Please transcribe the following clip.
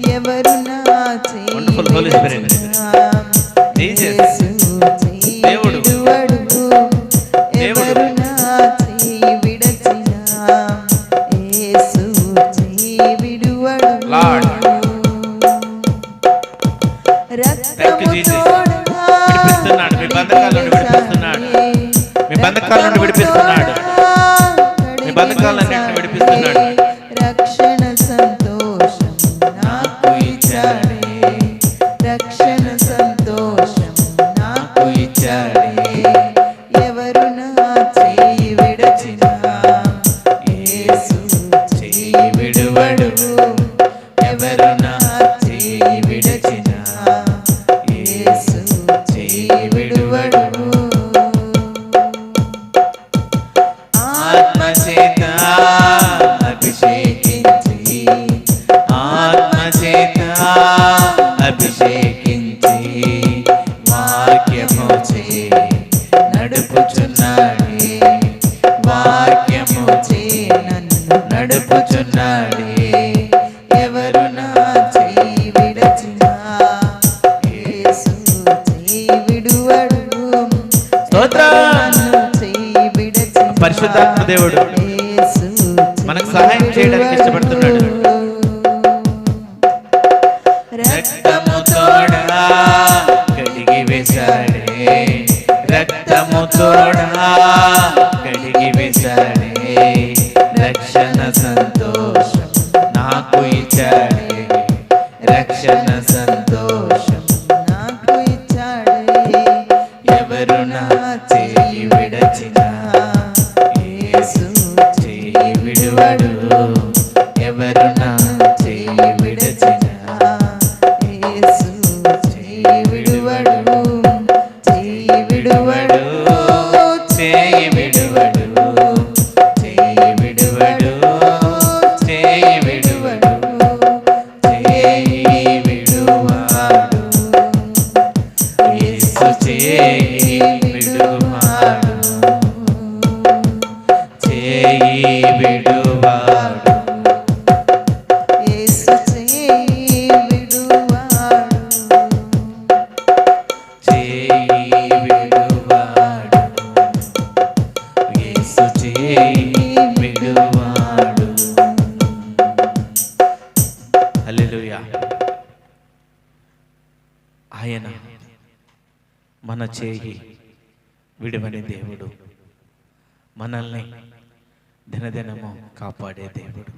ఎవరు నా చేయి దేవుడు ఎవరు నా చేయి విడచినా యేసు చేయి విడువడు రక్షణ సంతోషం నాకు ఇచ్చాడే రక్షణ సంతోషం నాకు ఇచ్చాడే ఎవరు నా చేయి విడచినా యేసు చేయి విడువడు ఎవరు నా చేయి విడచినా యేసు చేయి విడువడు ఆత్మచేత అభిషేకించి ఆత్మచేత అభిషేకించి వాక్యము చే నడుపుచున్నాడే వాక్యము చే నన్ను నడుపుచున్నాడే ఎవరు నా చేయి విడచినా యేసు చేయి విడువడు స్తోత్రం చేయి విడచినా పరిశుద్ధాత్మ దేవుడు మనకు సహాయం చేయడానికి ఇష్టపడుతున్నాడు. రక్తము తోడా కడిగి వేశాడే రక్తము తోడా కడిగి వేశాడే రక్షణ సంతోషం నాకు ఇచ్చాడే రక్షణ సంతోషం నాకు ఇచ్చాడే ఎవరు నా చేయి విడచినా యేసు చేయి విడువడు ఎవరు నా చేయి విడచినా యేసు చేయి విడువడు చేయి విడువడు చేయి విడువడు చేయి విడువడు చేయి విడువడు చేయి విడువాడు యేసు చేయి విడువాడు చేయి విడువాడు యేసు చేయి విడువాడు చేయి విడువాడు యేసు చేయి విడువాడు. హల్లెలూయా. ఆయన మన చేయి విడువని దేవుడు, మనల్ని దినదినము కాపాడే దేవుడు.